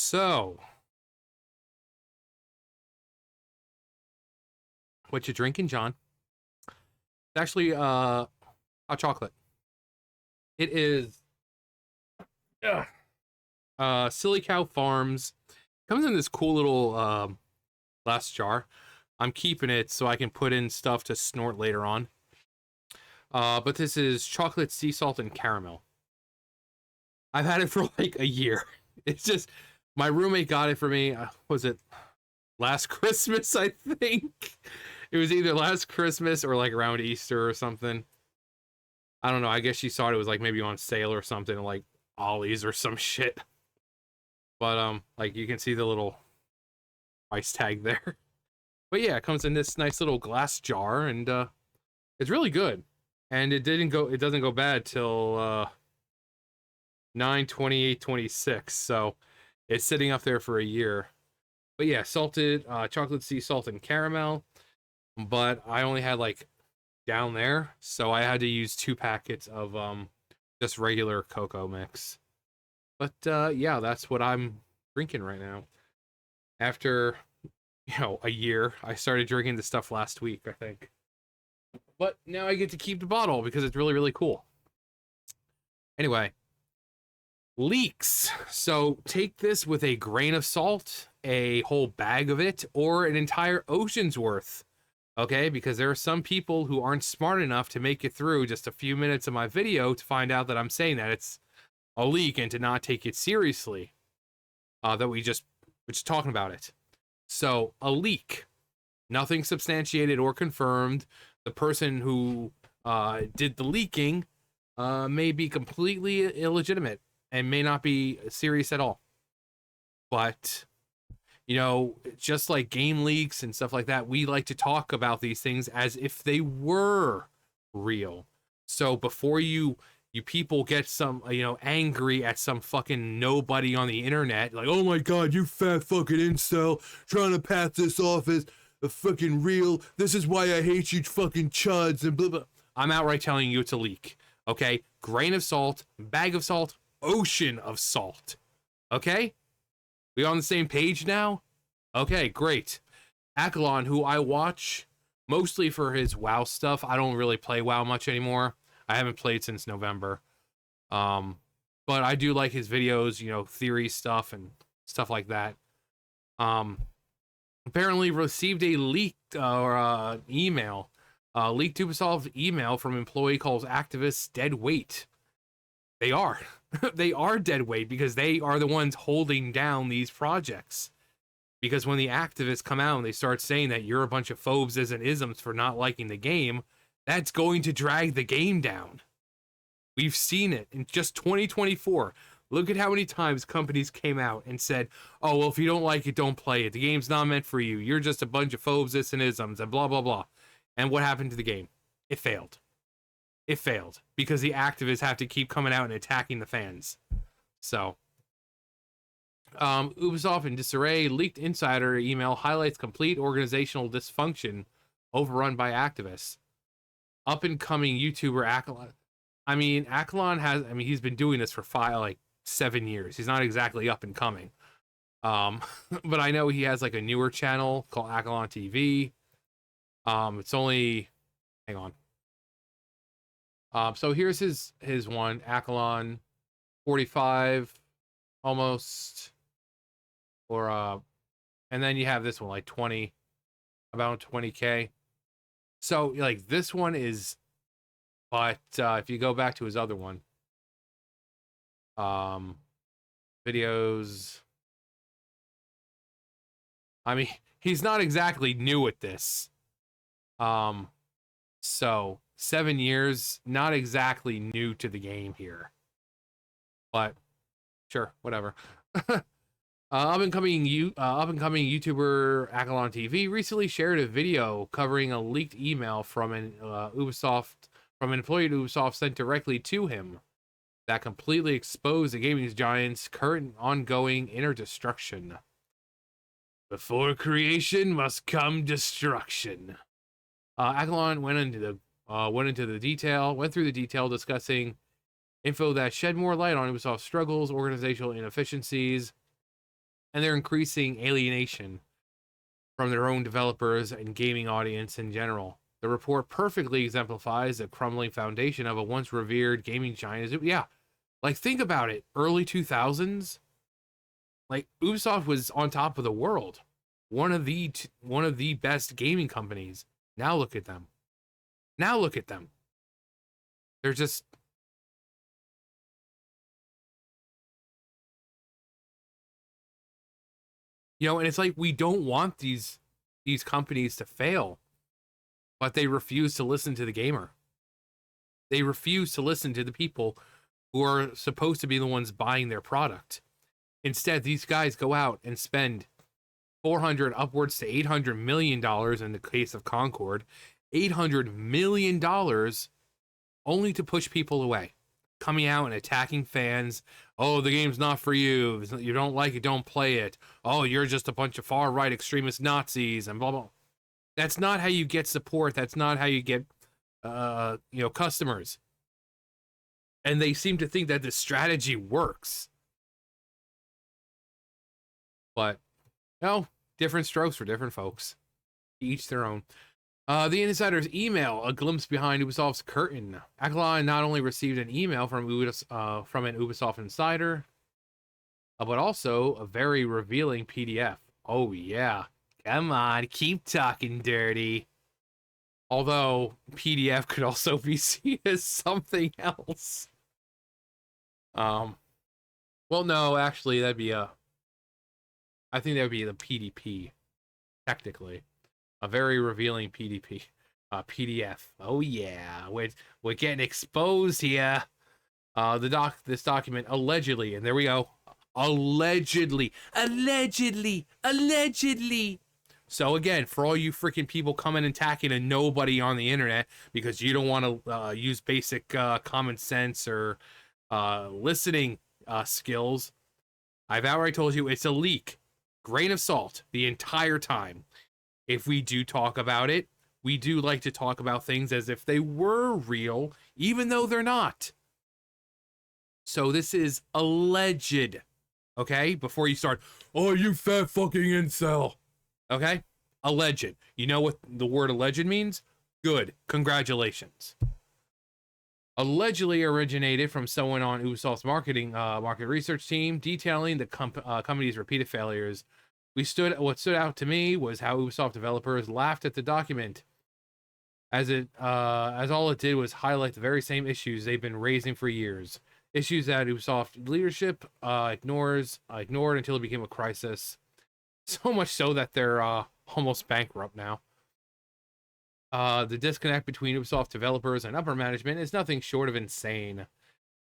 So, what you drinking, John? It's actually hot chocolate. It is Silly Cow Farms. Comes in this cool little glass jar. I'm keeping it so I can put in stuff to snort later on. But this is chocolate, sea salt, and caramel. I've had it for like a year. It's just my roommate got it for me. Was it last Christmas? I think it was either last Christmas or like around Easter or something. I don't know. I guess she saw it was like maybe on sale or something, like Ollie's or some shit. But like you can see the little price tag there. But yeah, it comes in this nice little glass jar, and it's really good. And it doesn't go bad till 9/28/26. So it's sitting up there for a year. But yeah, salted chocolate, sea salt, and caramel. But I only had like down there, so I had to use 2 packets of just regular cocoa mix. But yeah, that's what I'm drinking right now. After a year, I started drinking this stuff last week, I think. But now I get to keep the bottle because it's really, really cool. Anyway, leaks. So take this with a grain of salt, a whole bag of it, or an entire ocean's worth. Okay, because there are some people who aren't smart enough to make it through just a few minutes of my video to find out that I'm saying that it's a leak and to not take it seriously. That we're just talking about it. So a leak, nothing substantiated or confirmed. The person who did the leaking may be completely illegitimate and may not be serious at all. But just like game leaks and stuff like that, we like to talk about these things as if they were real. So before you people get some, angry at some fucking nobody on the internet, like, oh my god, you fat fucking incel, trying to pass this off as a fucking real, this is why I hate you fucking chuds, and blah, blah. I'm outright telling you it's a leak, okay? Grain of salt, bag of salt, ocean of salt, okay? We on the same page now? Okay, great. Accolon, who I watch mostly for his WoW stuff. I don't really play WoW much anymore. I haven't played since November. But I do like his videos, theory stuff and stuff like that. Apparently received a leaked email, leaked Ubisoft email from employee calls activists dead weight. They are. They are dead weight because they are the ones holding down these projects. Because when the activists come out and they start saying that you're a bunch of phobes and isms for not liking the game, that's going to drag the game down. We've seen it in just 2024. Look at how many times companies came out and said, oh, well, if you don't like it, don't play it. The game's not meant for you. You're just a bunch of phobes and isms and blah, blah, blah. And what happened to the game? It failed. It failed because the activists have to keep coming out and attacking the fans. So, Ubisoft in disarray, leaked insider email highlights complete organizational dysfunction overrun by activists. Up and coming YouTuber Accolon. Accolon he's been doing this for 7 years. He's not exactly up and coming. But I know he has like a newer channel called Accolon TV. It's only, hang on. So here's his one, Accolon 45 almost, or and then you have this one like 20, about 20K. So like this one is, but if you go back to his other one, videos, he's not exactly new at this. So 7 years, not exactly new to the game here, but sure, whatever. Up and coming YouTuber Accolon TV recently shared a video covering a leaked email from an employee at Ubisoft sent directly to him that completely exposed the gaming giant's current ongoing inner destruction. Before creation must come destruction. Accolon went through the detail discussing info that shed more light on Ubisoft's struggles, organizational inefficiencies, and they're increasing alienation from their own developers and gaming audience in general. The report perfectly exemplifies the crumbling foundation of a once revered gaming giant. Yeah, like think about it. Early 2000s, like Ubisoft was on top of the world, one of the best gaming companies. Now look at them. Now look at them. They're just, and it's like we don't want these companies to fail, but they refuse to listen to the gamer. They refuse to listen to the people who are supposed to be the ones buying their product. Instead, these guys go out and spend 400 upwards to $800 million in the case of Concord, $800 million only to push people away, coming out and attacking fans. Oh, the game's not for you. You don't like it, don't play it. Oh, you're just a bunch of far right extremist Nazis and blah blah. That's not how you get support. That's not how you get customers. And they seem to think that this strategy works. But no, different strokes for different folks. Each their own. The insider's email, a glimpse behind Ubisoft's curtain. Accolon not only received an email from an Ubisoft insider, but also a very revealing PDF. Oh yeah, come on, keep talking dirty. Although PDF could also be seen as something else. Well, no, actually, I think that would be the PDP, technically. A very revealing PDP. PDF. Oh yeah, we're getting exposed here. This document allegedly, and there we go. Allegedly. So again, for all you freaking people coming and attacking a nobody on the internet because you don't want to use basic common sense or listening skills, I've outright told you it's a leak. Grain of salt the entire time. If we do talk about it, we do like to talk about things as if they were real, even though they're not. So this is alleged, okay? Before you start, oh, you fat fucking incel, okay? Alleged. You know what the word alleged means? Good. Congratulations. Allegedly originated from someone on Ubisoft's market research team, detailing the company's repeated failures. What stood out to me was how Ubisoft developers laughed at the document, as all it did was highlight the very same issues they've been raising for years. Issues that Ubisoft leadership ignored until it became a crisis. So much so that they're almost bankrupt now. The disconnect between Ubisoft developers and upper management is nothing short of insane.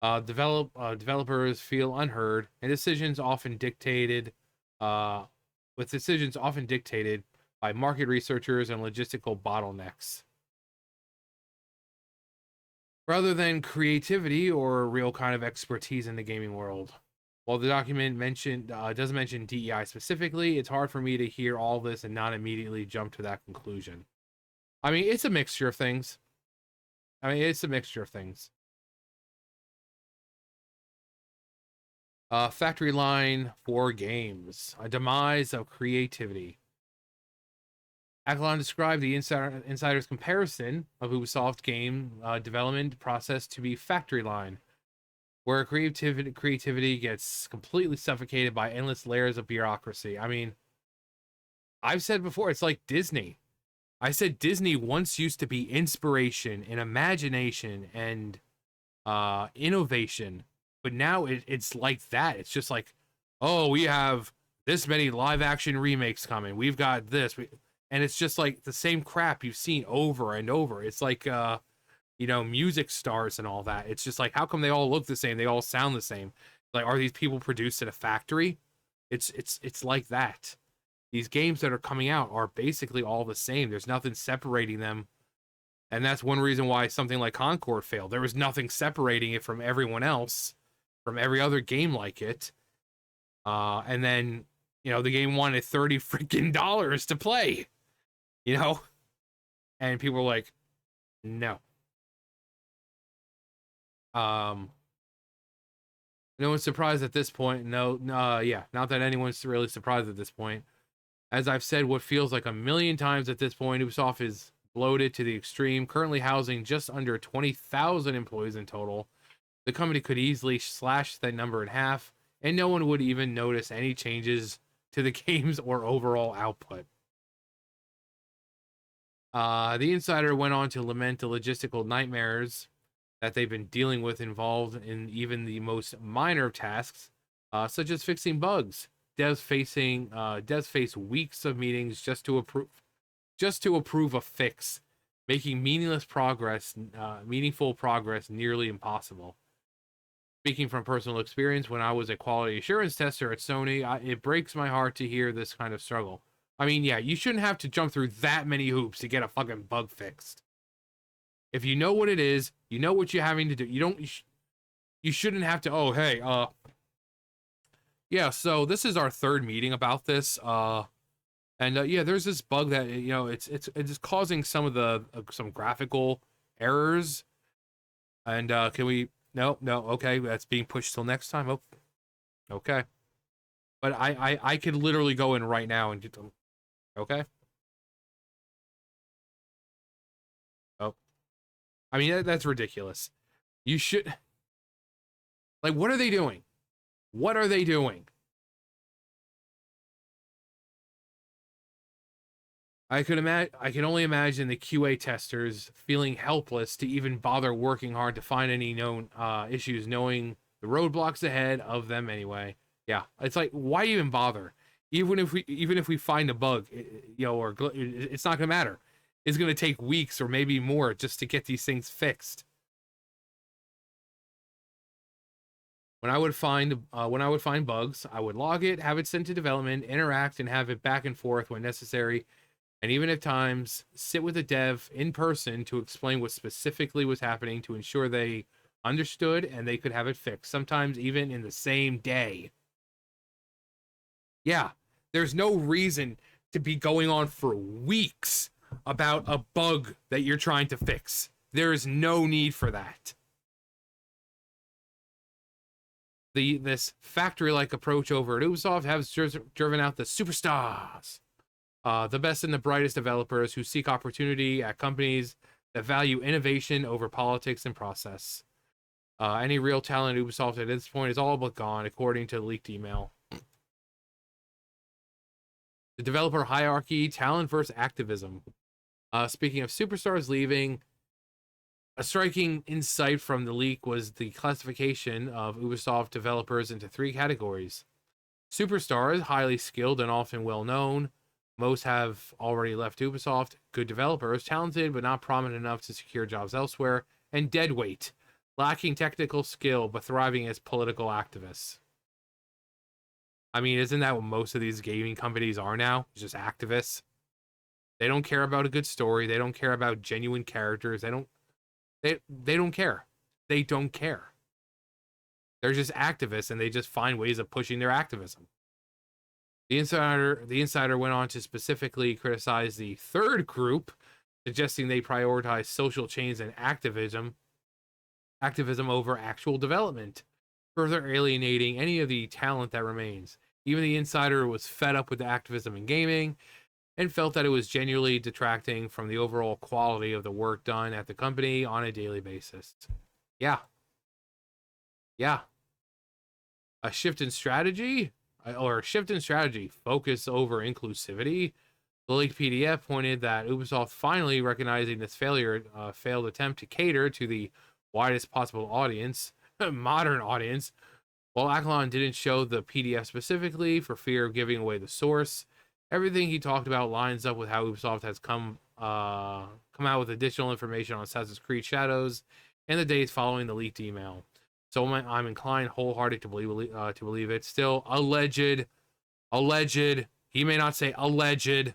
Developers feel unheard, and decisions often dictated by market researchers and logistical bottlenecks, rather than creativity or a real kind of expertise in the gaming world. While the document doesn't mention DEI specifically, it's hard for me to hear all this and not immediately jump to that conclusion. I mean, it's a mixture of things. Factory line for games. A demise of creativity. Accolon described the insider's comparison of Ubisoft game development process to be factory line, where creativity gets completely suffocated by endless layers of bureaucracy. I mean, I've said before, it's like Disney. I said Disney once used to be inspiration and imagination and innovation, but now it's like that. It's just like, oh, we have this many live action remakes coming. We've got this, and it's just like the same crap you've seen over and over. It's like music stars and all that. It's just like, how come they all look the same? They all sound the same. Like, are these people produced in a factory? It's like that. These games that are coming out are basically all the same. There's nothing separating them. And that's one reason why something like Concord failed. There was nothing separating it from everyone else, from every other game like it. And then, the game wanted $30 freaking dollars to play, and people were like, no. No one's surprised at this point. No, yeah, not that anyone's really surprised at this point. As I've said what feels like a million times at this point, Ubisoft is bloated to the extreme, currently housing just under 20,000 employees in total. The company could easily slash that number in half, and no one would even notice any changes to the games or overall output. The insider went on to lament the logistical nightmares that they've been dealing with involved in even the most minor of tasks, such as fixing bugs. Devs face weeks of meetings just to approve a fix, making meaningful progress nearly impossible. Speaking from personal experience, when I was a quality assurance tester at Sony, it breaks my heart to hear this kind of struggle. I mean, yeah, you shouldn't have to jump through that many hoops to get a fucking bug fixed. If you know what it is, you know what you're having to do. You shouldn't have to. Oh, hey, yeah. So this is our third meeting about this. Yeah, there's this bug that it's causing some of the some graphical errors. And can we? No, no. Okay, that's being pushed till next time. Oh, okay. But I could literally go in right now and get them. Okay. Oh, I mean that's ridiculous. You should like, what are they doing? What are they doing? I can only imagine the QA testers feeling helpless to even bother working hard to find any known issues, knowing the roadblocks ahead of them anyway. Yeah, it's like, why even bother? Even if we find a bug, or it's not gonna matter. It's gonna take weeks or maybe more just to get these things fixed. When I would find bugs, I would log it, have it sent to development, interact, and have it back and forth when necessary, and even at times sit with a dev in person to explain what specifically was happening to ensure they understood and they could have it fixed, sometimes even in the same day. Yeah, there's no reason to be going on for weeks about a bug that you're trying to fix. There is no need for that. This factory-like approach over at Ubisoft has driven out the superstars, the best and the brightest developers who seek opportunity at companies that value innovation over politics and process. Any real talent at Ubisoft at this point is all but gone, according to the leaked email. The developer hierarchy, talent versus activism. Speaking of superstars leaving, a striking insight from the leak was the classification of Ubisoft developers into three categories. Superstars, highly skilled and often well known. Most have already left Ubisoft. Good developers, talented but not prominent enough to secure jobs elsewhere. And deadweight, lacking technical skill but thriving as political activists. I mean, isn't that what most of these gaming companies are now? Just activists. They don't care about a good story. They don't care about genuine characters. They don't care. They don't care. They're just activists and they just find ways of pushing their activism. The insider went on to specifically criticize the third group, suggesting they prioritize social change and activism over actual development, further alienating any of the talent that remains. Even the insider was fed up with the activism in gaming and felt that it was genuinely detracting from the overall quality of the work done at the company on a daily basis. Yeah. Yeah. A shift in strategy? Or a shift in strategy, focus over inclusivity. The leaked PDF pointed that Ubisoft finally recognizing this failed attempt to cater to the widest possible audience, modern audience. While Accolon didn't show the PDF specifically for fear of giving away the source, everything he talked about lines up with how Ubisoft has come out with additional information on Assassin's Creed Shadows in the days following the leaked email. So I'm inclined wholeheartedly to believe it. Still alleged. He may not say alleged.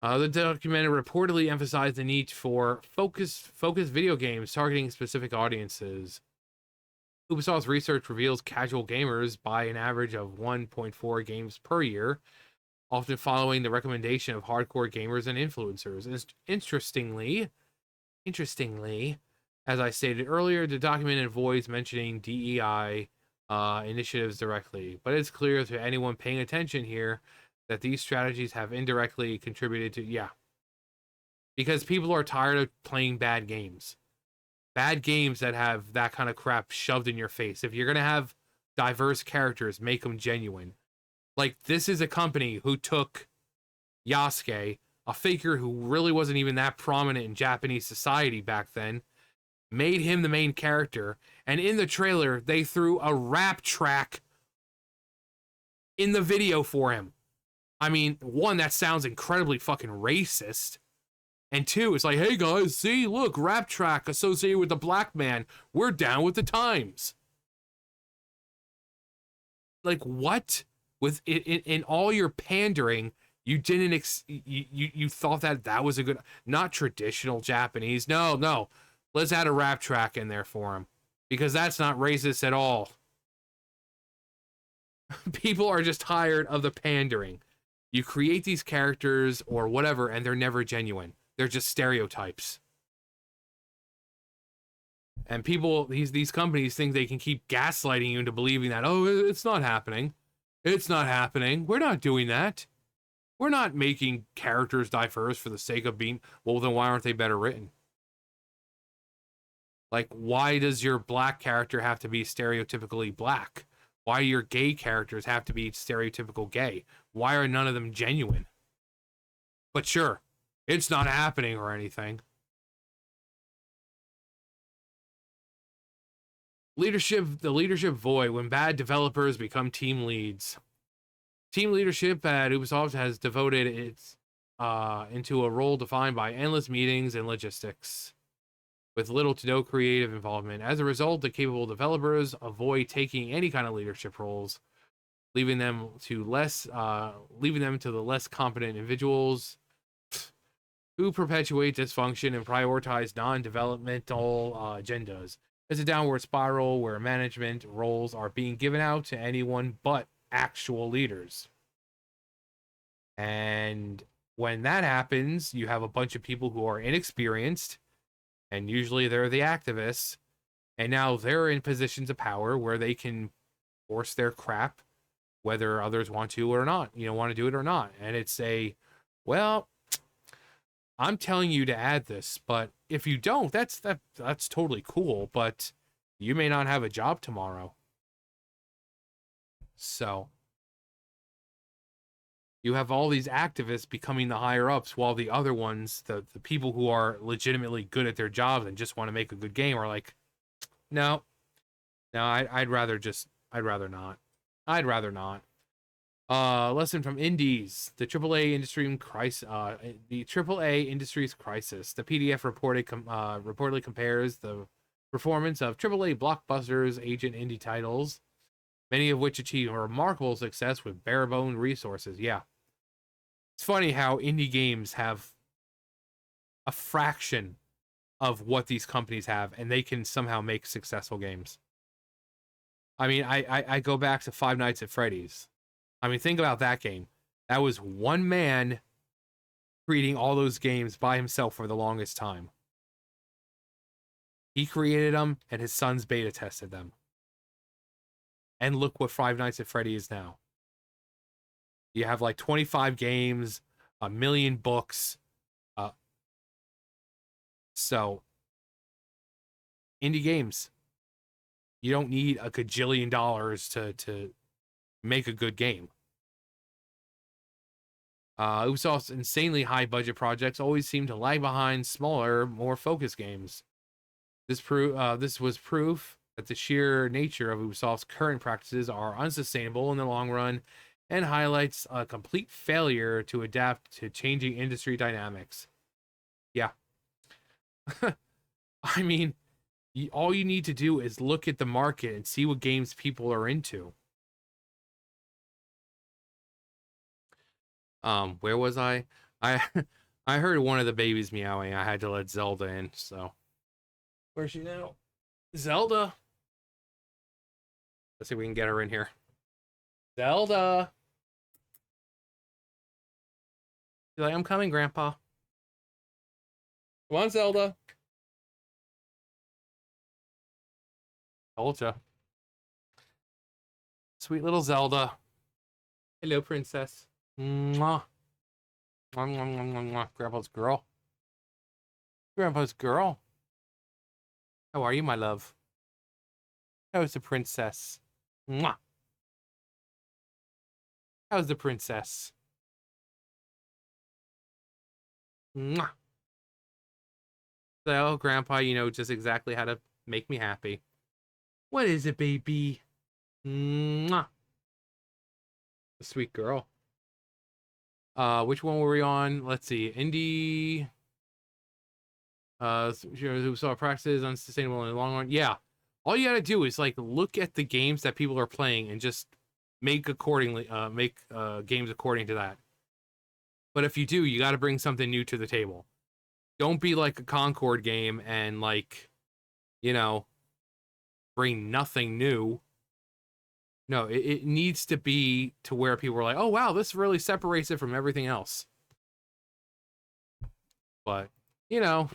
The document reportedly emphasized the need for focused video games targeting specific audiences. Ubisoft's research reveals casual gamers buy an average of 1.4 games per year, often following the recommendation of hardcore gamers and influencers. Interestingly, As I stated earlier, the document avoids mentioning DEI initiatives directly, but it's clear to anyone paying attention here that these strategies have indirectly contributed to, yeah, because people are tired of playing bad games. Bad games that have that kind of crap shoved in your face. If you're going to have diverse characters, make them genuine. Like, this is a company who took Yasuke, a faker who really wasn't even that prominent in Japanese society back then, made him the main character, and in the trailer, they threw a rap track in the video for him. I mean, one, that sounds incredibly fucking racist. And two, it's like, hey guys, see, look, rap track associated with the black man. We're down with the times. Like, what? With in all your pandering, you didn't you thought that that was a good, not traditional Japanese. No, no. Let's add a rap track in there for him, because that's not racist at all. People are just tired of the pandering. You create these characters or whatever, and they're never genuine. They're just stereotypes. And people, these companies think they can keep gaslighting you into believing that, oh, it's not happening. It's not happening. We're not doing that. We're not making characters diverse for the sake of being, well, then why aren't they better written? Like, why does your black character have to be stereotypically black? Why do your gay characters have to be stereotypical gay? Why are none of them genuine? But sure, it's not happening or anything. The leadership void when bad developers become team leads. Team leadership at Ubisoft has devoted its into a role defined by endless meetings and logistics, with little to no creative involvement. As a result, the capable developers avoid taking any kind of leadership roles, leaving them to the less competent individuals who perpetuate dysfunction and prioritize non-developmental agendas. It's a downward spiral where management roles are being given out to anyone but actual leaders. And when that happens, you have a bunch of people who are inexperienced, and usually they're the activists, and now they're in positions of power where they can force their crap, whether others want to or not, want to do it or not. And it's well, I'm telling you to add this, but if you don't, that's totally cool, but you may not have a job tomorrow. So you have all these activists becoming the higher ups, while the other ones, the people who are legitimately good at their jobs and just want to make a good game, are like, no, I'd rather not. I'd rather not. Lesson from indies: the AAA industry crisis. The AAA industry's crisis. The PDF reportedly compares the performance of AAA blockbusters, agent indie titles, many of which achieve remarkable success with bare-bone resources. Yeah, it's funny how indie games have a fraction of what these companies have, and they can somehow make successful games. I mean, I go back to Five Nights at Freddy's. I mean, think about that game. That was one man creating all those games by himself for the longest time. He created them, and his sons beta tested them. And look what Five Nights at Freddy's is now. You have like 25 games, 1 million books. So, indie games. You don't need a gajillion dollars to make a good game. Ubisoft's insanely high budget projects always seem to lag behind smaller, more focused games. This was proof that the sheer nature of Ubisoft's current practices are unsustainable in the long run, and highlights a complete failure to adapt to changing industry dynamics. Yeah. I mean, all you need to do is look at the market and see what games people are into. Where was I? I I heard one of the babies meowing. I had to let Zelda in, so. Where's she now? Zelda. Let's see if we can get her in here. Zelda. She's like, I'm coming, Grandpa. Come on, Zelda. Told ya. Sweet little Zelda. Hello, princess. Mwah. Mwah, mwah, mwah, mwah, mwah. Grandpa's girl. Grandpa's girl. How are you, my love? How's the princess? Mwah. How's the princess? Mwah. So, Grandpa, you know just exactly how to make me happy. What is it, baby? Mwah. The sweet girl. Which one were we on? Let's see. Indie. Who saw practices unsustainable in the long run. Yeah. All you gotta do is like look at the games that people are playing and just make accordingly. Make games according to that. But if you do, you got to bring something new to the table. Don't be like a Concord game and like, you know, bring nothing new. No, it needs to be to where people are like, oh wow, this really separates it from everything else. But you know,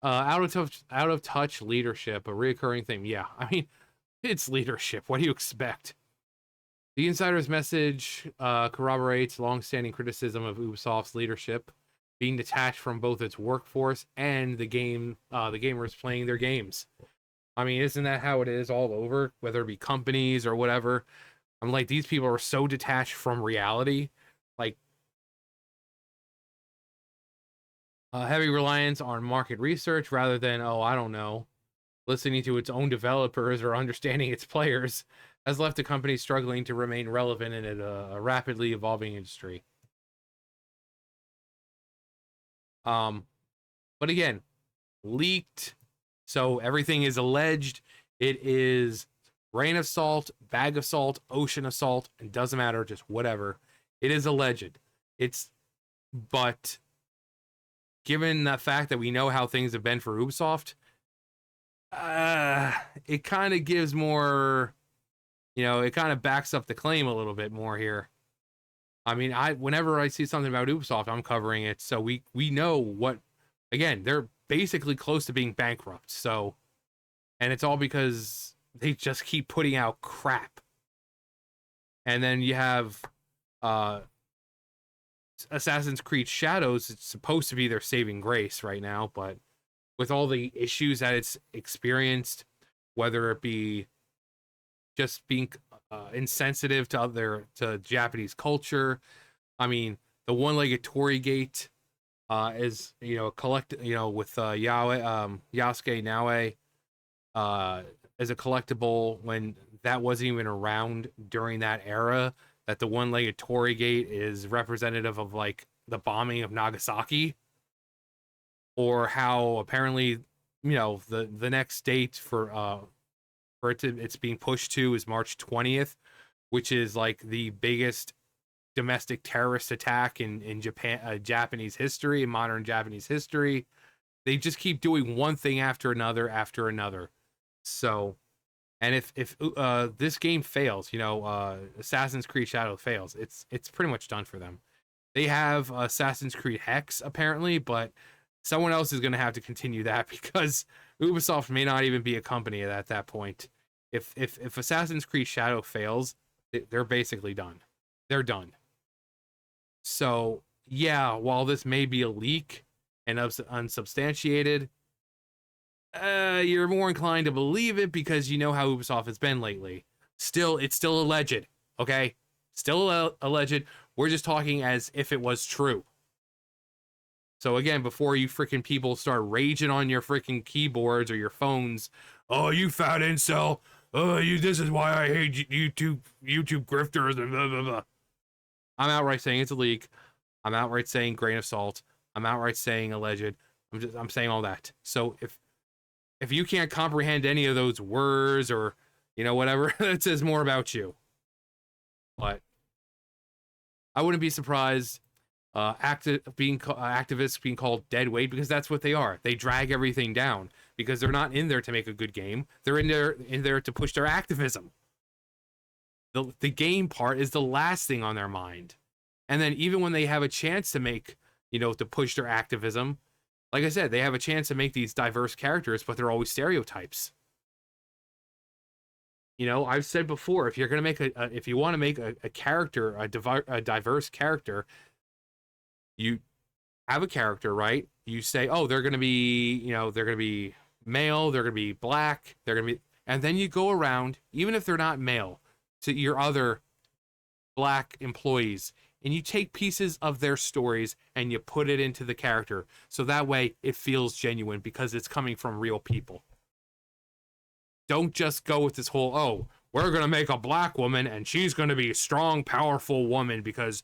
out of touch leadership, a reoccurring theme. Yeah, I mean, it's leadership. What do you expect? The insider's message corroborates long-standing criticism of Ubisoft's leadership being detached from both its workforce and the gamers playing their games. I mean, isn't that how it is all over, whether it be companies or whatever? I'm like, these people are so detached from reality. Like, heavy reliance on market research rather than, oh, I don't know, listening to its own developers or understanding its players has left the company struggling to remain relevant in a rapidly evolving industry. But again, leaked, so everything is alleged. It is grain of salt, bag of salt, ocean of salt, it doesn't matter, just whatever. It is alleged. But given the fact that we know how things have been for Ubisoft, it kind of gives more, you know, it kind of backs up the claim a little bit more here. I mean, whenever I see something about Ubisoft, I'm covering it, so we know what. Again, they're basically close to being bankrupt. So, and it's all because they just keep putting out crap. And then you have Assassin's Creed Shadows. It's supposed to be their saving grace right now, but with all the issues that it's experienced, whether it be just being insensitive to Japanese culture. I mean, the one-legged Tory Gate is, you know, with Yasuke Naue as a collectible when that wasn't even around during that era. That the one-legged Tory Gate is representative of like the bombing of Nagasaki, or how apparently, you know, the next date for it's being pushed to is March 20th, which is like the biggest domestic terrorist attack in Japanese history, in modern Japanese history. They just keep doing one thing after another. So, and if this game fails, you know, Assassin's Creed Shadow fails, it's pretty much done for them. They have Assassin's Creed Hex apparently, but someone else is going to have to continue that because Ubisoft may not even be a company at that point. If Assassin's Creed Shadow fails, they're basically done. They're done. So, yeah, while this may be a leak and unsubstantiated, you're more inclined to believe it because you know how Ubisoft has been lately. Still, it's still alleged, okay? Still alleged. We're just talking as if it was true. So again, before you freaking people start raging on your freaking keyboards or your phones, oh, you fat incel, oh, this is why I hate YouTube grifters and blah, blah, blah. I'm outright saying it's a leak. I'm outright saying grain of salt. I'm outright saying alleged. I'm saying all that. So if you can't comprehend any of those words or, you know, whatever, it says more about you. But I wouldn't be surprised activists being called dead weight, because that's what they are. They drag everything down because they're not in there to make a good game. They're in there to push their activism. The game part is the last thing on their mind. And then even when they have a chance to make, you know, to push their activism, like I said, they have a chance to make these diverse characters, but they're always stereotypes. You know, I've said before, if you're gonna make if you want to make a character, a diverse character, you have a character, right? You say, oh, they're gonna be, you know, they're gonna be male, they're gonna be black, they're gonna be, and then you go around, even if they're not male, to your other black employees, and you take pieces of their stories and you put it into the character, so that way it feels genuine because it's coming from real people. Don't just go with this whole, oh, we're gonna make a black woman and she's gonna be a strong, powerful woman because,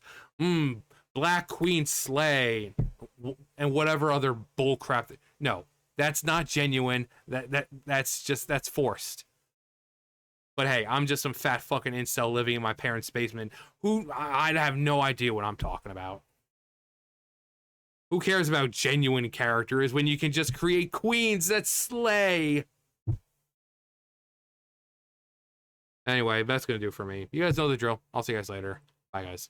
Black Queen slay, and whatever other bullcrap. No, that's not genuine. That's forced. But hey, I'm just some fat fucking incel living in my parents' basement who I'd have no idea what I'm talking about. Who cares about genuine characters when you can just create queens that slay? Anyway, that's gonna do it for me. You guys know the drill. I'll see you guys later. Bye, guys.